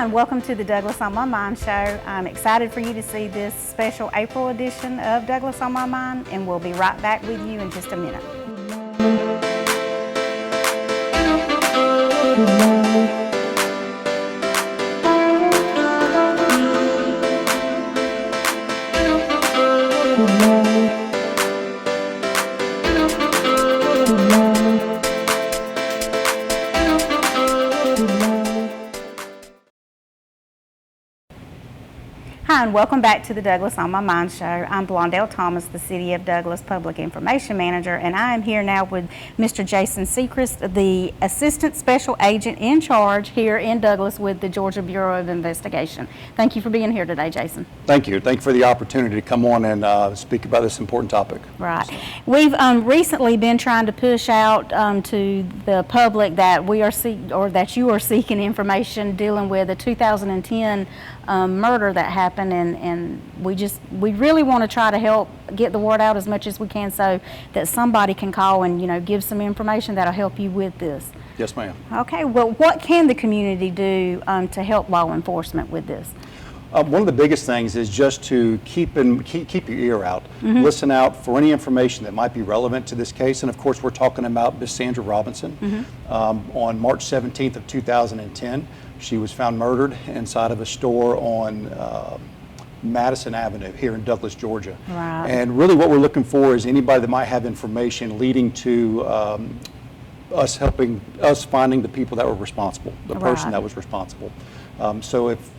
Hi, and welcome to the Douglas on My Mind show. I'm excited for you to see this special April edition of Douglas on My Mind, and we'll be right back with you in just a minute. Hi, and welcome back to the Douglas on My Mind show. I'm Blondell Thomas, the City of Douglas Public Information Manager, and I am here now with Mr. Jason Sechrist, the Assistant Special Agent in charge here in Douglas with the Georgia Bureau of Investigation. Thank you for being here today, Jason. Thank you. Thank you for the opportunity to come on and speak about this important topic. Right. We've recently been trying to push out to the public that that you are seeking information dealing with a 2010 murder that happened, and we really want to try to help get the word out as much as we can so that somebody can call and give some information that'll help you with this. Yes, ma'am. Okay. Well, what can the community do to help law enforcement with this? One of the biggest things is just to keep your ear out, listen out for any information that might be relevant to this case. And of course, we're talking about Miss Sandra Robinson. On March 17th of 2010, she was found murdered inside of a store on Madison Avenue here in Douglas, Georgia. Right. And really what we're looking for is anybody that might have information leading to us finding the people that were responsible, the person that was responsible. So if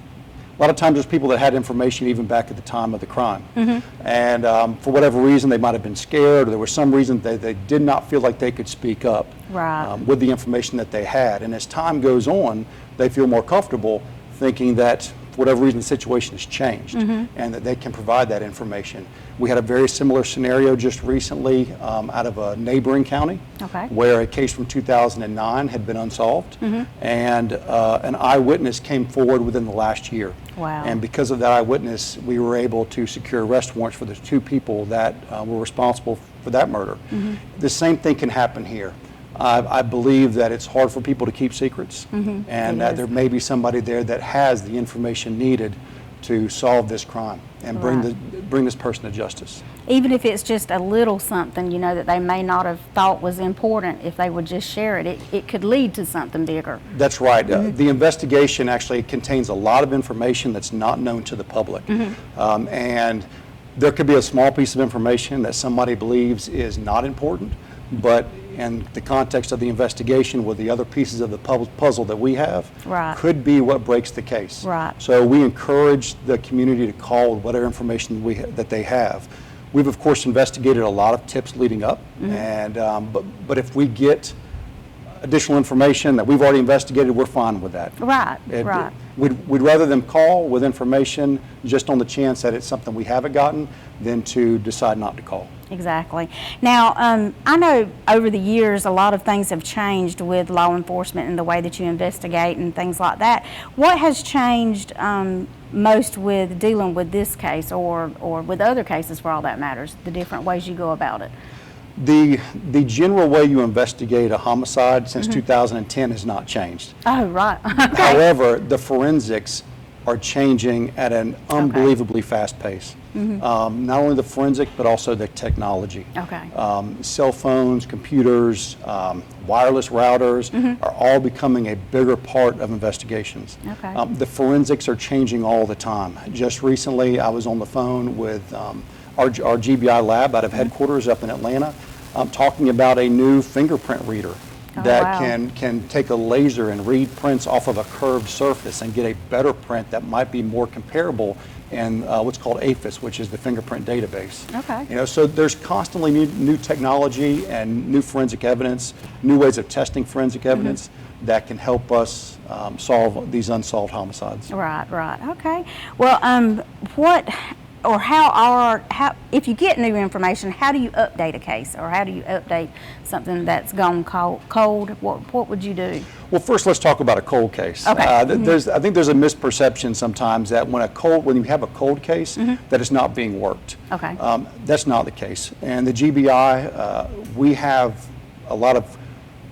a lot of times there's people that had information even back at the time of the crime. And for whatever reason, they might have been scared, or there was some reason they did not feel like they could speak up with the information that they had. And as time goes on, they feel more comfortable thinking that for whatever reason the situation has changed and that they can provide that information. We had a very similar scenario just recently out of a neighboring county where a case from 2009 had been unsolved, and an eyewitness came forward within the last year. Wow. And because of that eyewitness, we were able to secure arrest warrants for the two people that were responsible for that murder. The same thing can happen here. I believe that it's hard for people to keep secrets, and that there may be somebody there that has the information needed to solve this crime and bring this person to justice. Even if it's just a little something, that they may not have thought was important, if they would just share it, it could lead to something bigger. That's right. The investigation actually contains a lot of information that's not known to the public. And there could be a small piece of information that somebody believes is not important, but in the context of the investigation with the other pieces of the puzzle that we have could be what breaks the case. So we encourage the community to call with whatever information that they have. We've of course investigated a lot of tips leading up, and but if we get additional information that we've already investigated, we're fine with that. We'd rather them call with information just on the chance that it's something we haven't gotten than to decide not to call. Exactly. Now, I know over the years a lot of things have changed with law enforcement and the way that you investigate and things like that. What has changed most with dealing with this case or with other cases for all that matters, the different ways you go about it? The general way you investigate a homicide since 2010 has not changed. Oh, right. However, the forensics are changing at an unbelievably fast pace. Not only the forensic, but also the technology. Cell phones, computers, wireless routers are all becoming a bigger part of investigations. The forensics are changing all the time. Just recently, I was on the phone with our GBI lab out of headquarters up in Atlanta, talking about a new fingerprint reader that can take a laser and read prints off of a curved surface and get a better print that might be more comparable in what's called AFIS, which is the fingerprint database. So there's constantly new technology and new forensic evidence, new ways of testing forensic evidence that can help us solve these unsolved homicides. Okay. Well, if you get new information, how do you update a case, or how do you update something that's gone cold? What would you do? Well, first let's talk about a cold case. I think there's a misperception sometimes that when you have a cold case, that it's not being worked. That's not the case. And the GBI, we have a lot of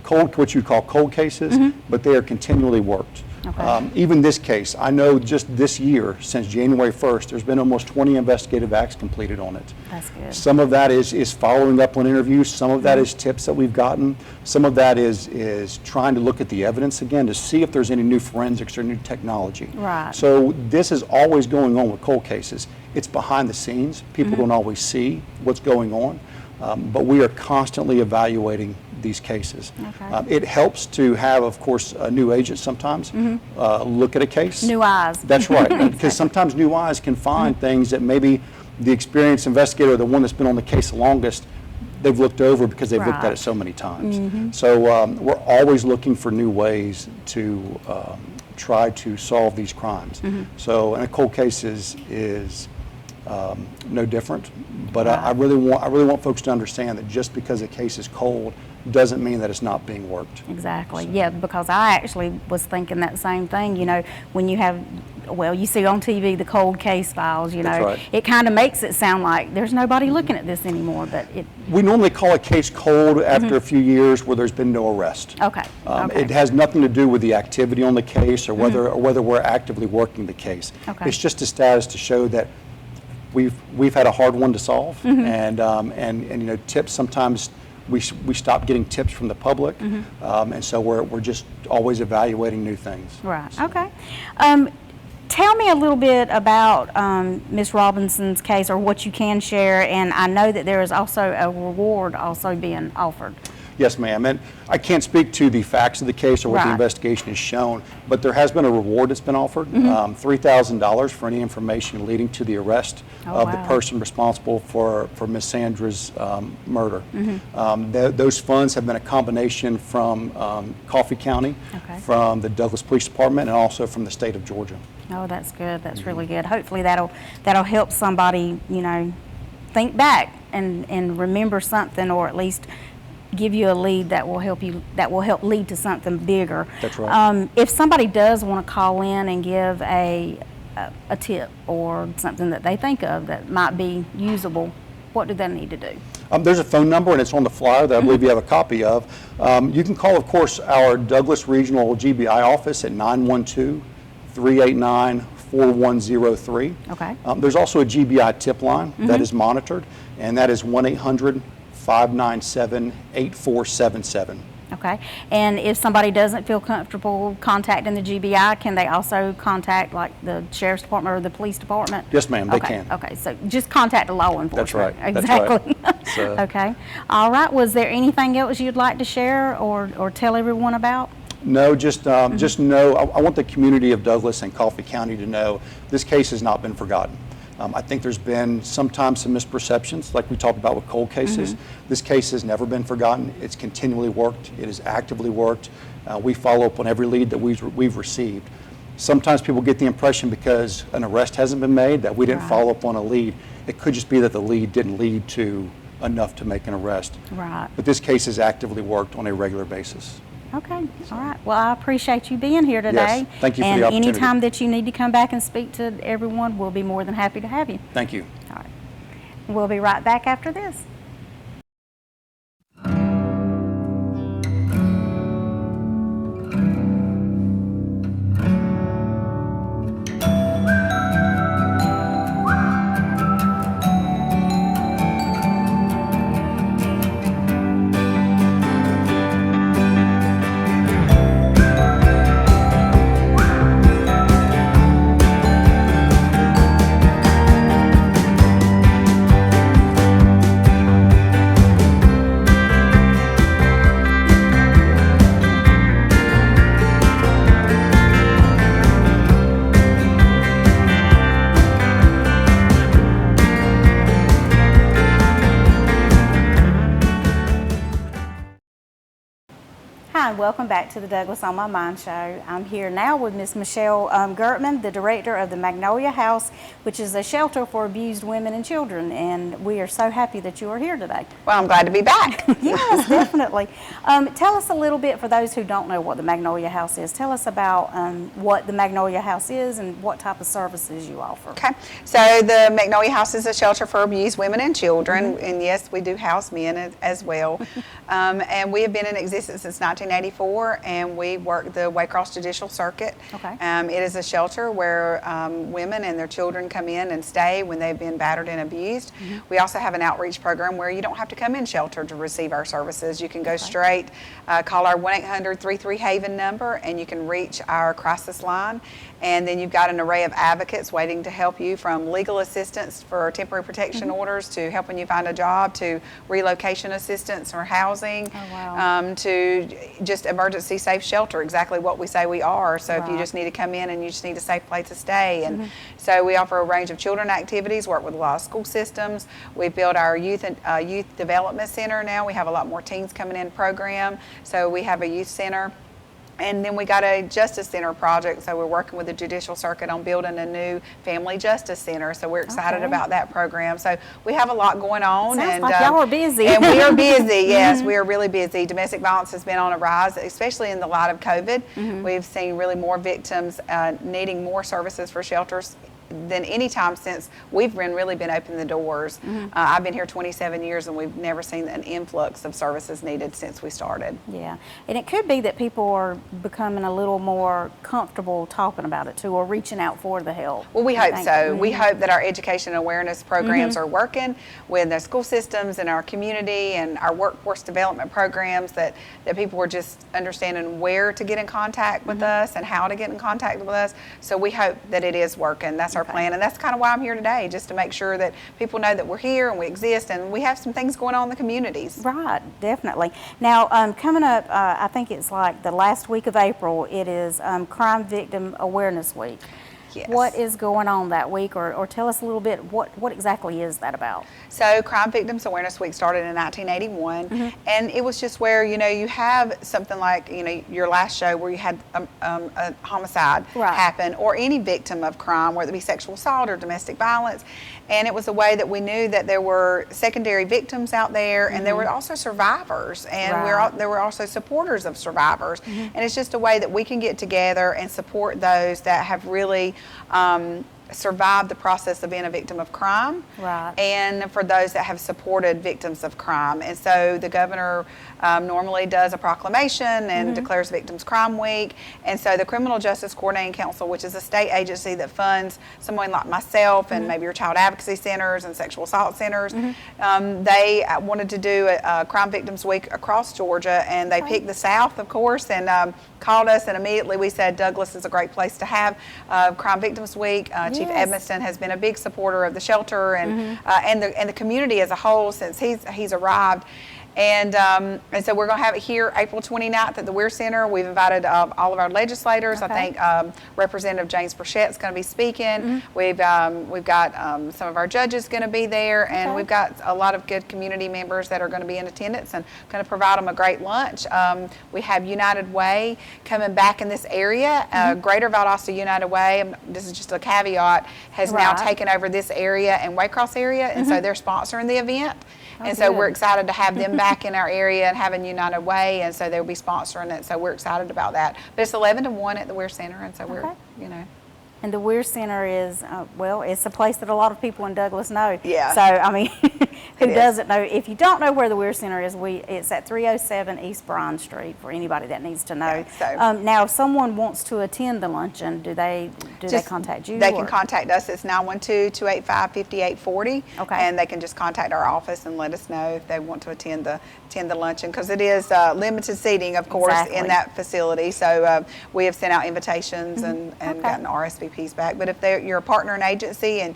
what you call cold cases, but they are continually worked. Okay. Even this case, I know just this year, since January 1st, there's been almost 20 investigative acts completed on it. That's good. Some of that is following up on interviews. Some of that is tips that we've gotten. Some of that is trying to look at the evidence again to see if there's any new forensics or new technology. Right. So this is always going on with cold cases. It's behind the scenes. People don't always see what's going on, but we are constantly evaluating these cases. Okay. It helps to have, of course, a new agent sometimes look at a case. New eyes. That's right, because sometimes new eyes can find things that maybe the experienced investigator, the one that's been on the case the longest, they've looked over because they've looked at it so many times. So we're always looking for new ways to try to solve these crimes. So, and a cold case is no different, but I really want folks to understand that just because a case is cold doesn't mean that it's not being worked. Exactly. So. Yeah, because I actually was thinking that same thing. You know, when you have, well, you see on TV the cold case files, you know, right. It kind of makes it sound like there's nobody looking at this anymore, but it... We normally call a case cold after a few years where there's been no arrest. Okay. Okay. It has nothing to do with the activity on the case or whether we're actively working the case. Okay. It's just a status to show that we've had a hard one to solve, and you know, tips sometimes we stop getting tips from the public, and so we're just always evaluating new things. Right. So. Okay. Tell me a little bit about Ms. Robinson's case, or what you can share, and I know that there is also a reward also being offered. Yes, ma'am, and I can't speak to the facts of the case or what the investigation has shown, but there has been a reward that's been offered, $3,000 for any information leading to the arrest of the person responsible for Ms. Sandra's murder. Those funds have been a combination from Coffee County, from the Douglas Police Department, and also from the state of Georgia. Oh, that's good. That's really good. Hopefully that'll help somebody, you know, think back and remember something, or at least give you a lead that will help lead to something bigger. That's right. If somebody does want to call in and give a tip or something that they think of that might be usable, what do they need to do? There's a phone number, and it's on the flyer that I believe you have a copy of. You can call, of course, our Douglas Regional GBI office at 912-389-4103. Okay. There's also a GBI tip line that is monitored, and that is 1-800-597-8477. Okay. And if somebody doesn't feel comfortable contacting the GBI, can they also contact like the Sheriff's Department or the Police Department? Yes, ma'am, they can. Okay, so just contact the law enforcement. That's right. Exactly. That's right. Okay. All right. Was there anything else you'd like to share or tell everyone about? No, just know, I want the community of Douglas and Coffee County to know this case has not been forgotten. I think there's been sometimes some misperceptions, like we talked about with cold cases. This case has never been forgotten. It's continually worked. It is actively worked. We follow up on every lead that we've received. Sometimes people get the impression because an arrest hasn't been made that we didn't follow up on a lead. It could just be that the lead didn't lead to enough to make an arrest. Right. But this case is actively worked on a regular basis. Okay. All right. Well, I appreciate you being here today. Yes. Thank you for the And opportunity. anytime that you need to come back and speak to everyone, we'll be more than happy to have you. Thank you. All right. We'll be right back after this. Hi, and welcome back to the Douglas On My Mind show. I'm here now with Ms. Michelle Gertman, the director of the Magnolia House, which is a shelter for abused women and children, and we are so happy that you are here today. Well, I'm glad to be back. Yes, definitely. Tell us a little bit, for those who don't know what the Magnolia House is, tell us about what the Magnolia House is and what type of services you offer. Okay, so the Magnolia House is a shelter for abused women and children, and yes, we do house men as well. And we have been in existence since 1989. 1984, and we work the Waycross Judicial Circuit. Okay. It is a shelter where women and their children come in and stay when they've been battered and abused. We also have an outreach program where you don't have to come in shelter to receive our services. You can go straight, call our 1-800-33-HAVEN number, and you can reach our crisis line. And then you've got an array of advocates waiting to help you, from legal assistance for temporary protection orders to helping you find a job, to relocation assistance or housing, to just emergency safe shelter, exactly what we say we are. So if you just need to come in and you just need a safe place to stay. And so we offer a range of children activities, work with a lot of school systems. We've built our youth development center now. We have a lot more teens coming in program. So we have a youth center. And then we got a Justice Center project, so we're working with the Judicial Circuit on building a new Family Justice Center. So we're excited about that program. So we have a lot going on. Sounds like y'all are busy. And we are busy, yes, we are really busy. Domestic violence has been on a rise, especially in the light of COVID. We've seen really more victims needing more services for shelters than any time since we've really been opening the doors. I've been here 27 years, and we've never seen an influx of services needed since we started. Yeah, and it could be that people are becoming a little more comfortable talking about it too, or reaching out for the help. Well, we hope so. We hope that our education and awareness programs are working with the school systems and our community and our workforce development programs, that people are just understanding where to get in contact with us and how to get in contact with us. So we hope that it is working. That's our plan, and that's kind of why I'm here today, just to make sure that people know that we're here and we exist, and we have some things going on in the communities. Right, definitely. Now, coming up, I think it's like the last week of April, it is Crime Victim Awareness Week. Yes. What is going on that week, or tell us a little bit, what exactly is that about? So Crime Victims Awareness Week started in 1981, and it was just where, you have something like, your last show where you had a homicide happen, or any victim of crime, whether it be sexual assault or domestic violence, and it was a way that we knew that there were secondary victims out there, and there were also survivors, and there were also supporters of survivors, and it's just a way that we can get together and support those that have really survived the process of being a victim of crime, and for those that have supported victims of crime. And so the governor normally does a proclamation and declares Victims Crime Week. And so the Criminal Justice Coordinating Council, which is a state agency that funds someone like myself and maybe your child advocacy centers and sexual assault centers, they wanted to do a Crime Victims Week across Georgia, and they picked the South, of course, and called us, and immediately we said Douglas is a great place to have Crime Victims Week. Chief Edmiston has been a big supporter of the shelter and the community as a whole since he's arrived. And so we're going to have it here April 29th at the Weir Center. We've invited all of our legislators. I think Representative James Burchett is going to be speaking. We've got some of our judges going to be there, and we've got a lot of good community members that are going to be in attendance and going to provide them a great lunch. We have United Way coming back in this area. Greater Valdosta United Way, this is just a caveat, has now taken over this area and Waycross area, and so they're sponsoring the event. And so we're excited to have them back in our area and having United Way, and so they'll be sponsoring it. So we're excited about that. But it's 11 to 1 at the Weir Center, and so we're, And the Weir Center is, it's a place that a lot of people in Douglas know. Yeah. So, I mean, who doesn't know? If you don't know where the Weir Center is, it's at 307 East Bryan Street for anybody that needs to know. Yeah, so. Now, if someone wants to attend the luncheon, do they contact you? They can contact us. It's 912-285-5840. Okay. And they can just contact our office and let us know if they want to attend the luncheon, because it is limited seating, of course, in that facility. So we have sent out invitations and gotten RSVPs back. But if you're a partner in agency and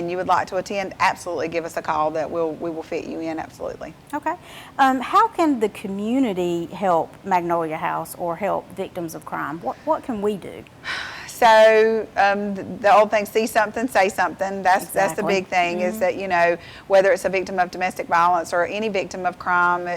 you would like to attend, absolutely give us a call. That we will fit you in, absolutely. Okay. How can the community help Magnolia House or help victims of crime? What can we do? So the old thing, see something, say something. That's the big thing, is that, whether it's a victim of domestic violence or any victim of crime,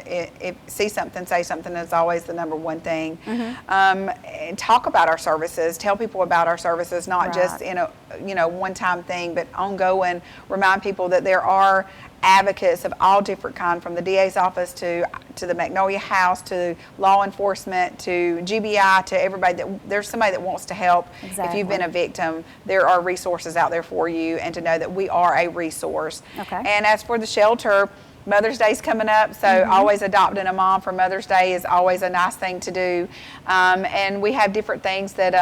see something, say something is always the number one thing. And talk about our services, tell people about our services, not just in a one-time thing, but ongoing. Remind people that there are advocates of all different kinds, from the DA's office to the Magnolia House, to law enforcement, to GBI, to everybody. There's somebody that wants to help. If you've been a victim, there are resources out there for you, and to know that we are a resource. And as for the shelter, Mother's Day's coming up, so always adopting a mom for Mother's Day is always a nice thing to do. And we have different things that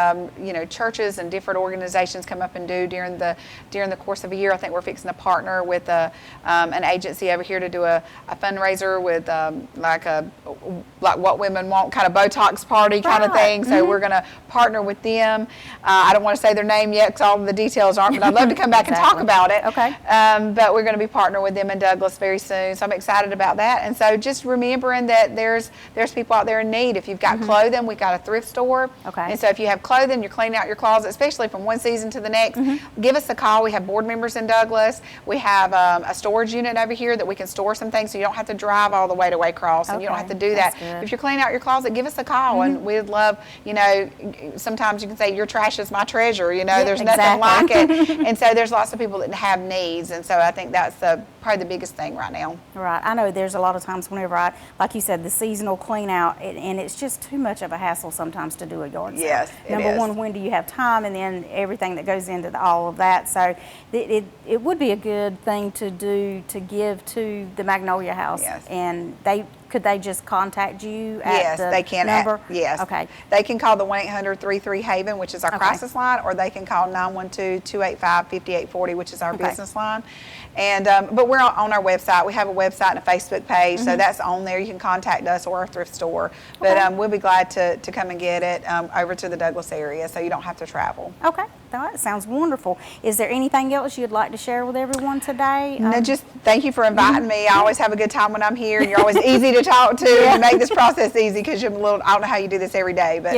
churches and different organizations come up and do during the course of a year. I think we're fixing to partner with an agency over here to do a fundraiser with like What Women Want kind of Botox party kind of thing. So we're going to partner with them. I don't want to say their name yet because all of the details aren't, but I'd love to come back and talk about it. Okay. But we're going to be partnering with them in Douglas very soon. So I'm excited about that. And so just remembering that there's people out there in need. If you've got clothing, we've got a thrift store. Okay. And so if you have clothing, you're cleaning out your closet, especially from one season to the next, give us a call. We have board members in Douglas. We have a storage unit over here that we can store some things so you don't have to drive all the way to Waycross and you don't have to do that. If you're cleaning out your closet, give us a call and we'd love, sometimes you can say your trash is my treasure, there's nothing like it. And so there's lots of people that have needs, and so I think that's probably the biggest thing right now. Right. I know there's a lot of times whenever like you said, the seasonal clean out, and it's just too much of a hassle sometimes to do a yard sale. Yes, Number one, when do you have time, and then everything that goes into all of that. So it would be a good thing to do to give to the Magnolia House. Yes. And could they just contact you at the they can. number? Yes. Okay. They can call the 1-800-33-HAVEN, which is our crisis line, or they can call 912-285-5840, which is our business line. And but we're on our website. We have a website and a Facebook page, so that's on there. You can contact us or our thrift store. But we'll be glad to come and get it over to the Douglas area, so you don't have to travel. Okay. That sounds wonderful. Is there anything else you'd like to share with everyone today? No, just thank you for inviting me. I always have a good time when I'm here, and you're always easy to talk to and make this process easy because you're I don't know how you do this every day, but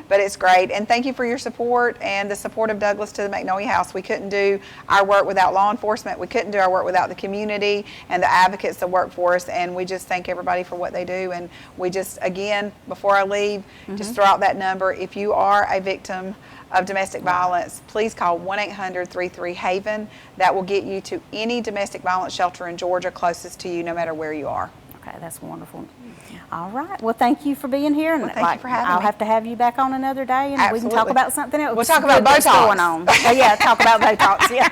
but it's great. And thank you for your support and the support of Douglas to the Magnolia House. We couldn't do our work without law enforcement. We couldn't do our work without the community and the advocates that work for us. And we just thank everybody for what they do. And we just, again, before I leave, just throw out that number. If you are a victim of domestic violence, please call 1-800-33-HAVEN. That will get you to any domestic violence shelter in Georgia closest to you, no matter where you are. Okay, that's wonderful. All right. Well, thank you for being here. And thank you for having me. I'll have to have you back on another day, and we can talk about something else. We'll talk about Botox. Going on. Yeah, talk about Botox. Yeah.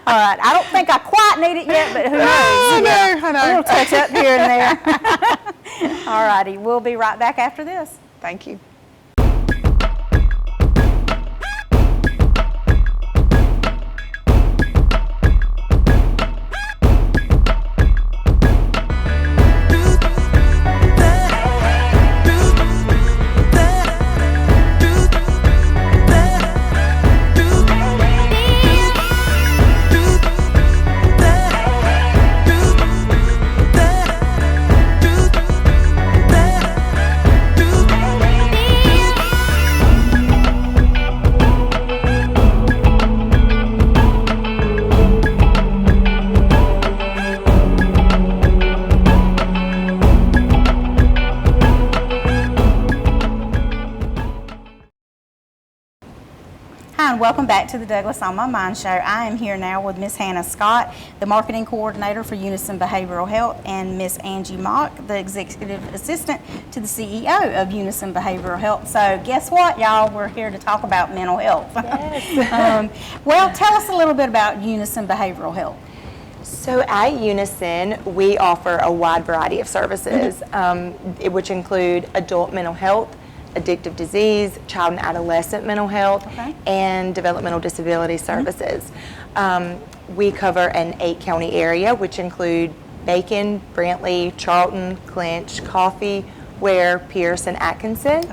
All right. I don't think I quite need it yet, but who knows? I know. A little touch up here and there. All righty. We'll be right back after this. Thank you. Hi, and welcome back to the Douglas On My Mind show. I am here now with Miss Hannah Scott, the marketing coordinator for Unison Behavioral Health, and Miss Angie Mock, the executive assistant to the CEO of Unison Behavioral Health. So guess what, y'all? We're here to talk about mental health. Yes. Well, tell us a little bit about Unison Behavioral Health. So at Unison, we offer a wide variety of services, which include adult mental health, addictive disease, child and adolescent mental health, and developmental disability services. We cover an 8-county area, which include Bacon, Brantley, Charlton, Clinch, Coffee, Ware, Pierce, and Atkinson.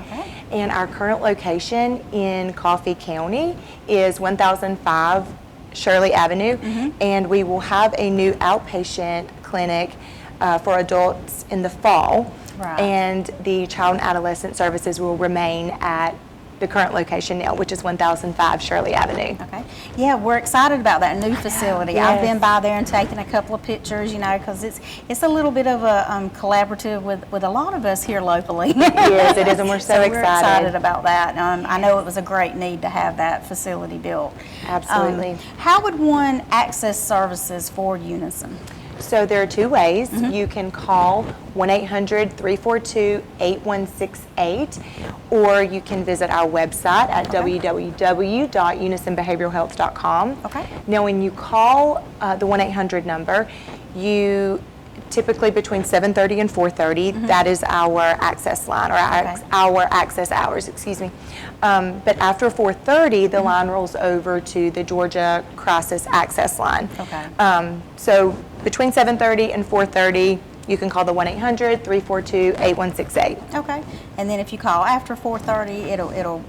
And our current location in Coffee County is 1005 Shirley Avenue, and we will have a new outpatient clinic for adults in the fall. And the child and adolescent services will remain at the current location now, which is 1005 Shirley Avenue. Yeah, we're excited about that new facility. Yes. I've been by there and taken a couple of pictures, because it's a little bit of a collaborative with a lot of us here locally. Yes, it is, and we're so excited. We're excited about that. I know it was a great need to have that facility built. Absolutely. How would one access services for Unison? So there are two ways. You can call 1-800-342-8168, or you can visit our website at www.unisonbehavioralhealth.com. Okay. Now, when you call the 1-800 number, you typically between 7:30 and 4:30, that is our access line, or our access hours, excuse me. But after 4:30, the line rolls over to the Georgia Crisis Access Line. Okay. So between 7:30 and 4:30, you can call the 1-800-342-8168. Okay. And then if you call after 4:30,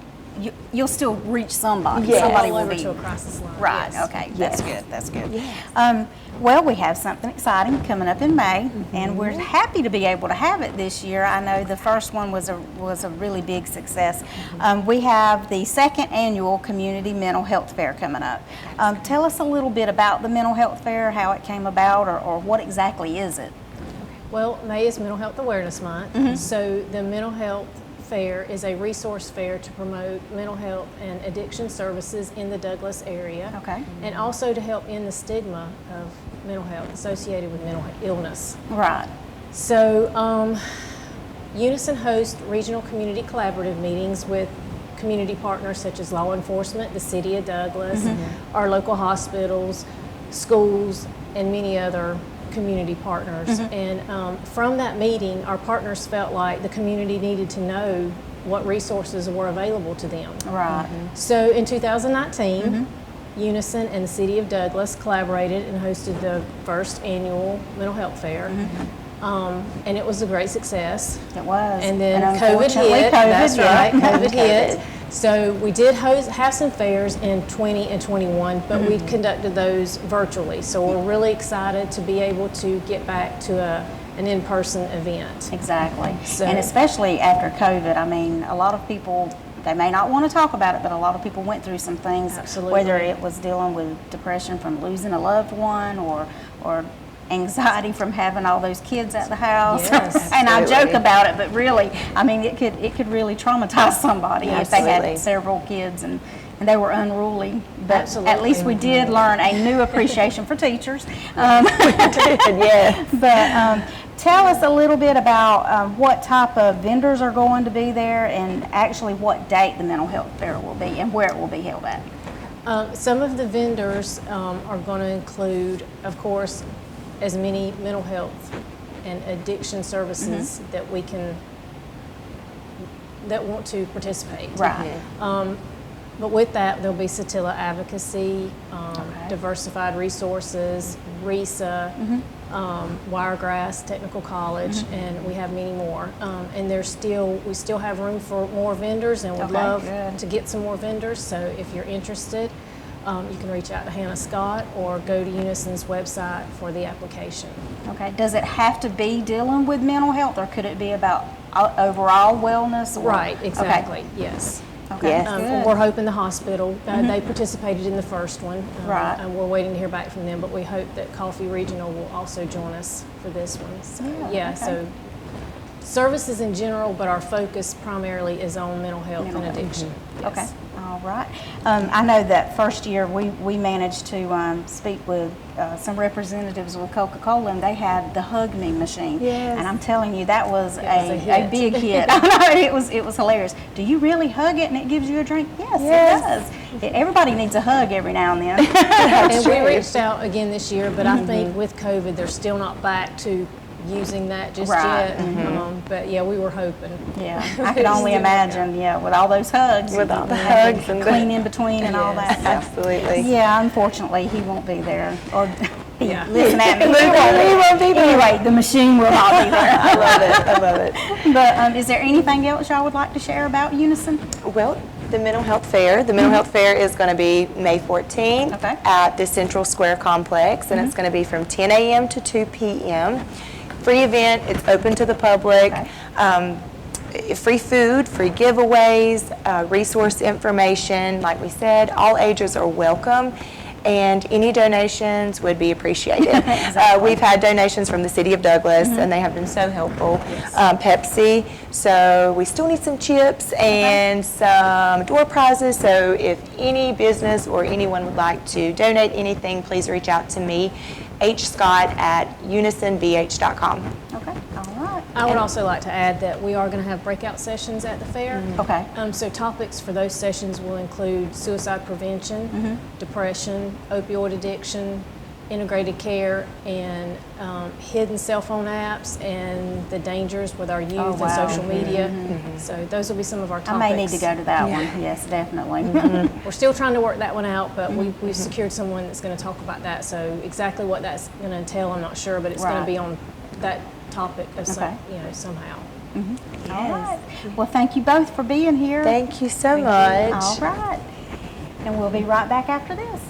you'll still reach somebody. Yes. Somebody All will over be to a crisis line. right. Yes. Okay. That's good. That's good. Yes. Well, we have something exciting coming up in May, and we're happy to be able to have it this year. I know the first one was a really big success. We have the second annual Community Mental Health Fair coming up. Tell us a little bit about the Mental Health Fair, how it came about, or what exactly is it? Well, May is Mental Health Awareness Month, so the Mental Health Fair is a resource fair to promote mental health and addiction services in the Douglas area. Okay. And also to help end the stigma of mental health associated with mental illness. Right. So, Unison hosts regional community collaborative meetings with community partners such as law enforcement, the City of Douglas, our local hospitals, schools, and many other community partners. And from that meeting, our partners felt like the community needed to know what resources were available to them. Right. So in 2019, Unison and the City of Douglas collaborated and hosted the first annual mental health fair. And it was a great success. It was. And then COVID unfortunately, hit. COVID, That's right. COVID COVID. hit. So we did have some fairs in 20 and 21, but we conducted those virtually. So we're really excited to be able to get back to an in-person event. Exactly. So- And especially after COVID, I mean, a lot of people, they may not want to talk about it, but a lot of people went through some things, Absolutely. whether it was dealing with depression from losing a loved one or anxiety from having all those kids at the house. Yes, And I joke absolutely. about it, but really, I mean, it could really traumatize somebody if they Absolutely. had several kids and they were unruly. But at Absolutely. least we did learn a new appreciation for teachers. Yes. But tell us a little bit about what type of vendors are going to be there, and actually what date the mental health fair will be and where it will be held at. Some of the vendors are going to include, of course, as many mental health and addiction services that we can, that want to participate. Right. But with that, there'll be Satilla Advocacy, Diversified Resources, RESA, Wiregrass Technical College, and we have many more. And we still have room for more vendors, and would Okay, love good. to get some more vendors. So if you're interested, you can reach out to Hannah Scott or go to Unison's website for the application. Okay. Does it have to be dealing with mental health, or could it be about overall wellness? Or? Right, exactly, yes. Okay. Yes. Good. We're hoping the hospital, they participated in the first one. Right. And we're waiting to hear back from them, but we hope that Coffee Regional will also join us for this one. So, Yeah, okay. so services in general, but our focus primarily is on mental health Mental and health. addiction. Okay, Yes. all right. I know that first year we managed to speak with some representatives with Coca-Cola, and they had the Hug Me machine. Yes. And I'm telling you, that was was a a hit. big hit. I know, it was hilarious. Do you really hug it and it gives you a drink? Yes, it does. Everybody needs a hug every now and then. And we reached out again this year, but I think with COVID, they're still not back to using that just Right. yet. But yeah, we were hoping. Yeah, I could only imagine, with all those hugs. With all the and having hugs and the- clean in between and all Yes. that. So, Absolutely. yeah, unfortunately, he won't be there. Or Yeah. listen at me. He won't be there. Anyway, the machine will not be there. I love it. I love it. But is there anything else y'all would like to share about Unison? Well, the Mental Health Fair. The Mental Health Fair is going to be May 14th Okay. at the Central Square Complex, and it's going to be from 10 a.m. to 2 p.m. Free event. It's open to the public. Free food, free giveaways, resource information. Like we said, all ages are welcome. and any donations would be appreciated. We've had donations from the City of Douglas, and they have been so helpful. Pepsi, so we still need some chips and some door prizes, so if any business or anyone would like to donate anything, please reach out to me, hscott@unisonvh.com. Okay, all right. I would also like to add that we are going to have breakout sessions at the fair. Okay. So topics for those sessions will include suicide prevention, depression, opioid addiction, integrated care, and hidden cell phone apps, and the dangers with our youth and social media. So those will be some of our topics. I may need to go to that one. Yes, definitely. We're still trying to work that one out, but we've secured someone that's going to talk about that. So exactly what that's going to entail, I'm not sure, but it's going to be on that topic of somehow. All right. Well, thank you both for being here. Thank you so much. All right. And we'll be right back after this.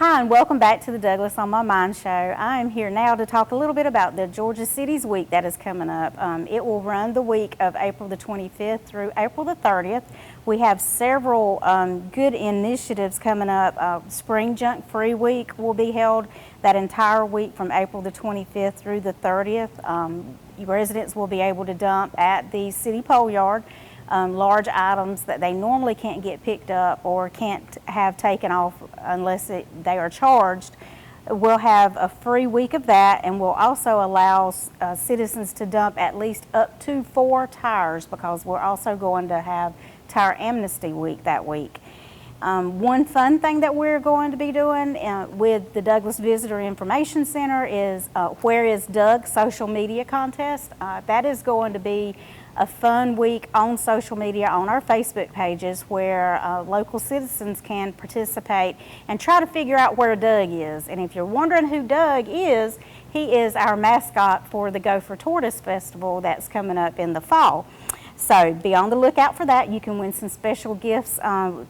Hi, and welcome back to the Douglas on My Mind show. I am here now to talk a little bit about the Georgia Cities Week that is coming up. It will run the week of April the 25th through April the 30th. We have several good initiatives coming up. Spring Junk Free Week will be held that entire week from April the 25th through the 30th. Residents will be able to dump at the city pole yard large items that they normally can't get picked up or can't have taken off unless they are charged. We'll have a free week of that, and we'll also allow citizens to dump at least up to 4 tires, because we're also going to have Tire Amnesty Week that week. One fun thing that we're going to be doing with the Douglas Visitor Information Center is Where is Doug social media contest. That is going to be a fun week on social media on our Facebook pages, where local citizens can participate and try to figure out where Doug is. And if you're wondering who Doug is, he is our mascot for the Gopher Tortoise Festival that's coming up in the fall. So be on the lookout for that. You can win some special gifts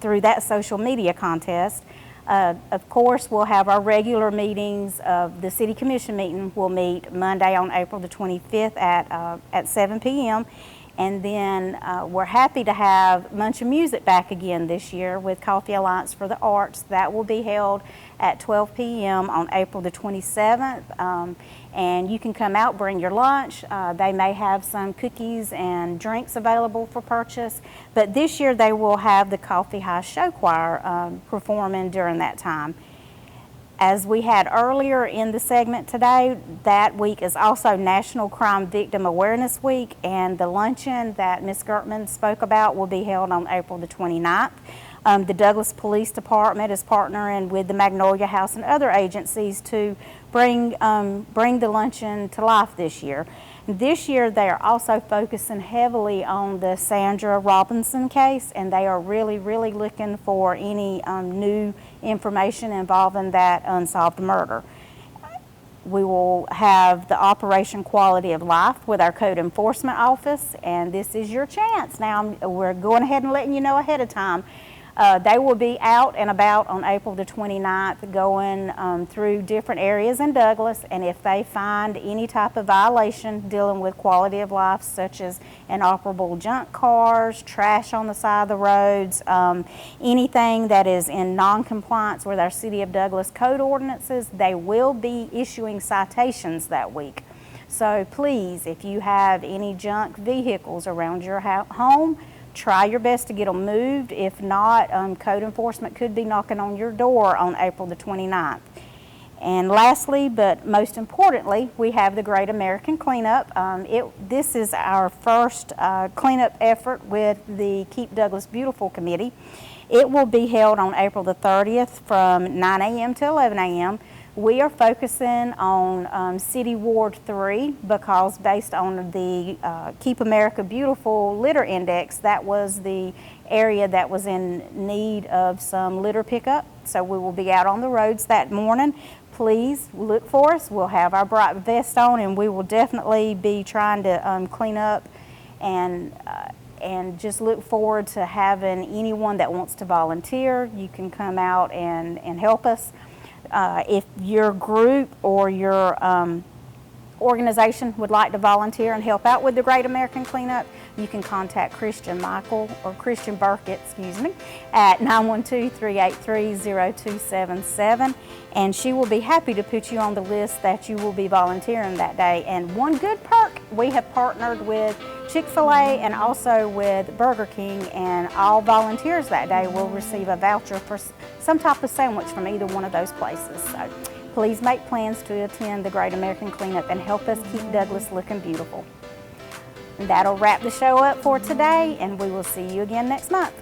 through that social media contest. Of course, we'll have our regular meetings. The City Commission meeting will meet Monday on April the 25th at 7 p.m. And then we're happy to have Munch and Music back again this year with Coffee Alliance for the Arts. That will be held at 12 p.m. on April the 27th. And you can come out, bring your lunch. They may have some cookies and drinks available for purchase. But this year they will have the Coffee House Show Choir performing during that time. As we had earlier in the segment today, that week is also National Crime Victim Awareness Week, and the luncheon that Ms. Gertman spoke about will be held on April the 29th. The Douglas Police Department is partnering with the Magnolia House and other agencies to bring the luncheon to life this year. This year they are also focusing heavily on the Sandra Robinson case, and they are really looking for any new information involving that unsolved murder. We will have the Operation Quality of Life with our Code Enforcement Office, and this is your chance. Now we're going ahead and letting you know ahead of time. They will be out and about on April the 29th going through different areas in Douglas, and if they find any type of violation dealing with quality of life, such as inoperable junk cars, trash on the side of the roads, anything that is in non-compliance with our City of Douglas code ordinances, they will be issuing citations that week. So please, if you have any junk vehicles around your home, try your best to get them moved. If not, code enforcement could be knocking on your door on April the 29th. And lastly, but most importantly, we have the Great American Cleanup. This is our first cleanup effort with the Keep Douglas Beautiful Committee. It will be held on April the 30th from 9 a.m. to 11 a.m. We are focusing on City Ward 3 because based on the Keep America Beautiful Litter Index, that was the area that was in need of some litter pickup. So we will be out on the roads that morning. Please look for us. We'll have our bright vest on, and we will definitely be trying to clean up and just look forward to having anyone that wants to volunteer. You can come out and help us. If your group or your organization would like to volunteer and help out with the Great American Cleanup, you can contact Christian Burkett, at 912-383-0277, and she will be happy to put you on the list that you will be volunteering that day. And one good perk, we have partnered with Chick-fil-A and also with Burger King, and all volunteers that day will receive a voucher for some type of sandwich from either one of those places. So please make plans to attend the Great American Cleanup and help us keep Douglas looking beautiful. And that'll wrap the show up for today, and we will see you again next month.